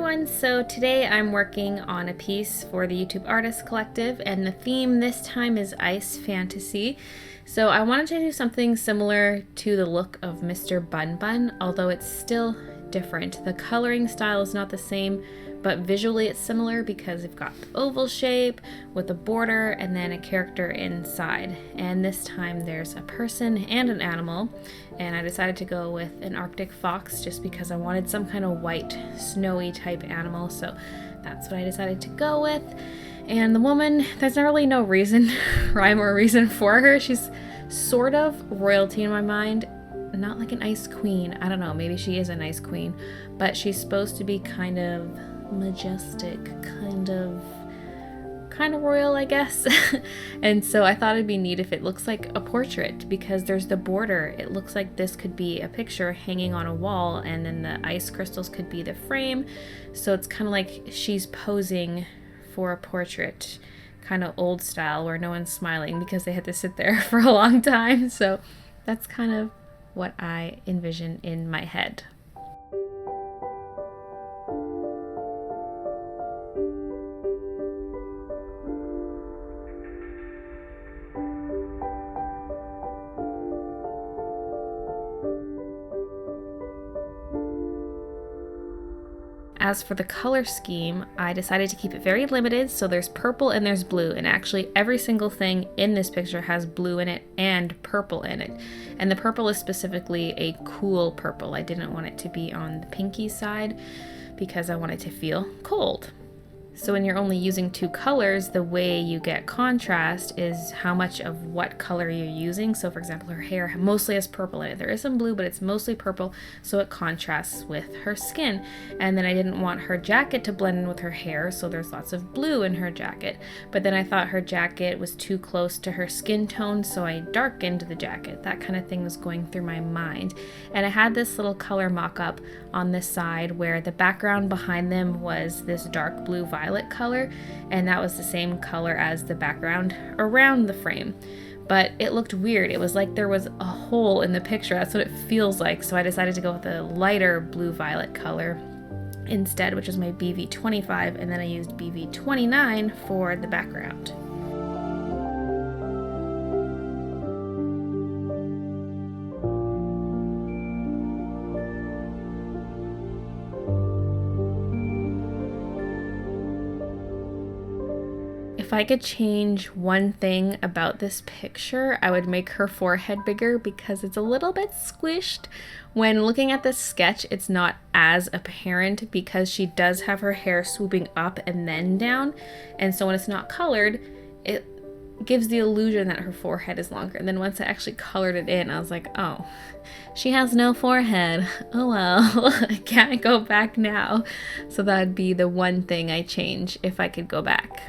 everyone, so today I'm working on a piece for the YouTube Artist Collective, and the theme this time is ice fantasy. So I wanted to do something similar to the look of Mr. Bun Bun, although it's still different. The coloring style is not the same, but visually it's similar because we've got the oval shape with a border and then a character inside. And this time there's a person and an animal, and I decided to go with an Arctic fox just because I wanted some kind of white, snowy type animal, so that's what I decided to go with. And the woman, there's really no reason, rhyme or reason for her. She's sort of royalty in my mind. Not like an ice queen. I don't know, maybe she is an ice queen, but she's supposed to be kind of majestic, kind of royal, I guess. And so I thought it'd be neat if it looks like a portrait, because there's the border. It looks like this could be a picture hanging on a wall, and then the ice crystals could be the frame. So it's kind of like she's posing for a portrait, kind of old style, where no one's smiling because they had to sit there for a long time. So that's kind of what I envision in my head. As for the color scheme, I decided to keep it very limited, so there's purple and there's blue, and actually every single thing in this picture has blue in it and purple in it. And the purple is specifically a cool purple. I didn't want it to be on the pinky side because I want it to feel cold. So when you're only using two colors, the way you get contrast is how much of what color you're using. So for example, her hair mostly has purple in it. There is some blue, but it's mostly purple, so it contrasts with her skin. And then I didn't want her jacket to blend in with her hair, so there's lots of blue in her jacket. But then I thought her jacket was too close to her skin tone, so I darkened the jacket. That kind of thing was going through my mind. And I had this little color mock-up on this side where the background behind them was this dark blue violet color, and that was the same color as the background around the frame. But it looked weird. It was like there was a hole in the picture. That's what it feels like. So I decided to go with a lighter blue violet color instead, which is my BV25, and then I used BV29 for the background. If I could change one thing about this picture, I would make her forehead bigger because it's a little bit squished. When looking at this sketch, it's not as apparent because she does have her hair swooping up and then down. And so when it's not colored, it gives the illusion that her forehead is longer. And then once I actually colored it in, I was like, oh, she has no forehead. Oh well, I can't go back now. So that'd be the one thing I change if I could go back.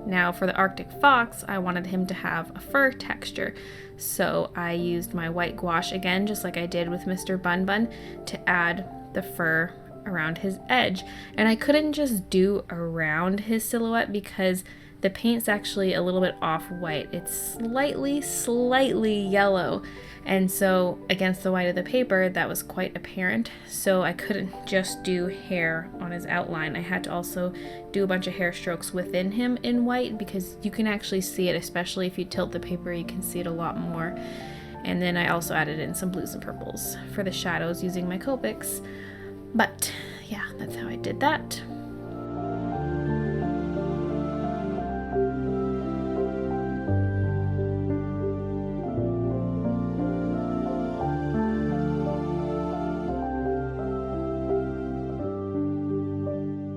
Now for the Arctic fox, I wanted him to have a fur texture, so I used my white gouache again, just like I did with Mr. Bun Bun, to add the fur around his edge. And I couldn't just do around his silhouette because the paint's actually a little bit off-white. It's slightly yellow. And so against the white of the paper, that was quite apparent. So I couldn't just do hair on his outline. I had to also do a bunch of hair strokes within him in white because you can actually see it, especially if you tilt the paper, you can see it a lot more. And then I also added in some blues and purples for the shadows using my Copics. But yeah, that's how I did that.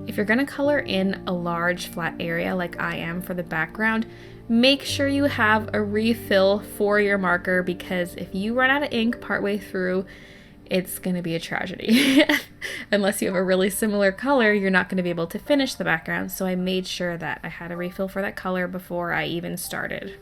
If you're gonna color in a large flat area like I am for the background, make sure you have a refill for your marker, because if you run out of ink partway through, it's gonna be a tragedy. Unless you have a really similar color, you're not gonna be able to finish the background. So I made sure that I had a refill for that color before I even started.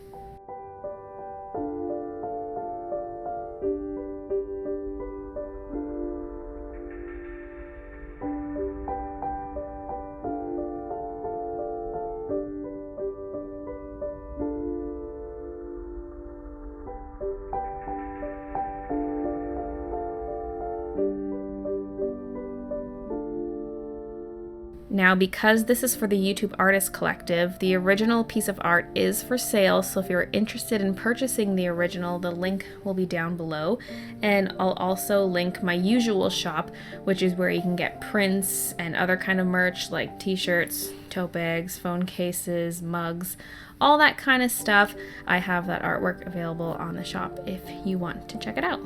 Now, because this is for the YouTube Artist Collective, the original piece of art is for sale, so if you're interested in purchasing the original, the link will be down below. And I'll also link my usual shop, which is where you can get prints and other kind of merch like t-shirts, tote bags, phone cases, mugs, all that kind of stuff. I have that artwork available on the shop if you want to check it out.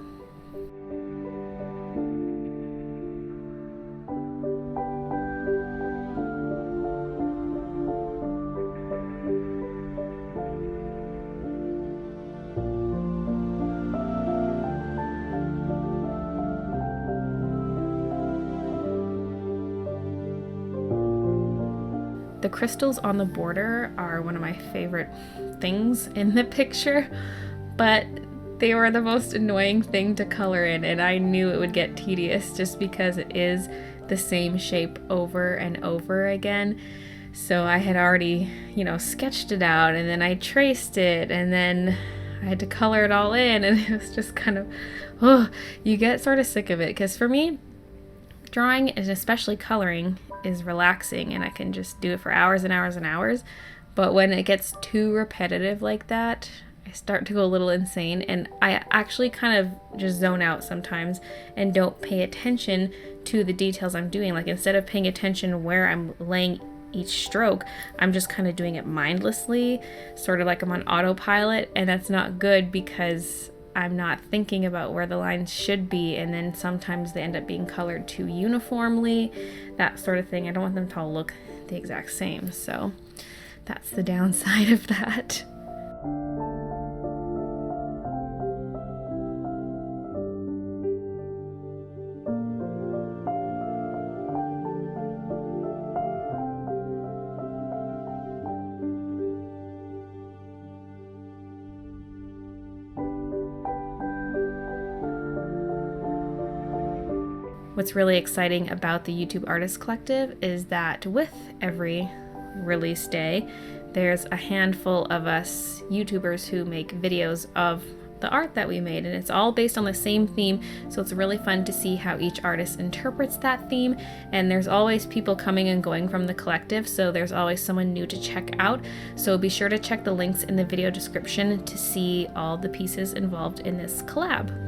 The crystals on the border are one of my favorite things in the picture, but they were the most annoying thing to color in, and I knew it would get tedious just because it is the same shape over and over again. So I had already, sketched it out, and then I traced it, and then I had to color it all in, and it was just kind of, you get sort of sick of it, because for me, drawing and especially coloring is relaxing and I can just do it for hours and hours and hours. But when it gets too repetitive like that, I start to go a little insane, and I actually kind of just zone out sometimes and don't pay attention to the details I'm doing. Like, instead of paying attention where I'm laying each stroke, I'm just kind of doing it mindlessly, sort of like I'm on autopilot, and that's not good because I'm not thinking about where the lines should be, and then sometimes they end up being colored too uniformly, that sort of thing. I don't want them to all look the exact same, so that's the downside of that. What's really exciting about the YouTube Artist Collective is that with every release day, there's a handful of us YouTubers who make videos of the art that we made, and it's all based on the same theme, so it's really fun to see how each artist interprets that theme. And there's always people coming and going from the collective, so there's always someone new to check out. So be sure to check the links in the video description to see all the pieces involved in this collab.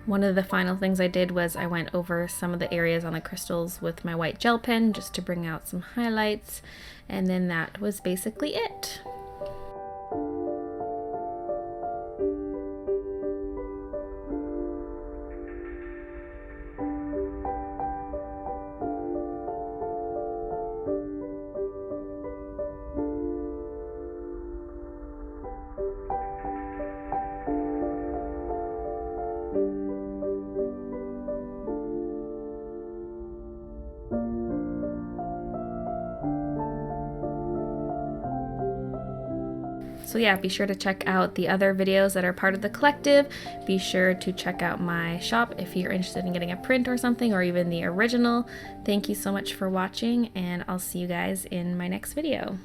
One of the final things I did was I went over some of the areas on the crystals with my white gel pen just to bring out some highlights, and then that was basically it. So yeah, be sure to check out the other videos that are part of the collective. Be sure to check out my shop if you're interested in getting a print or something, or even the original. Thank you so much for watching, and I'll see you guys in my next video.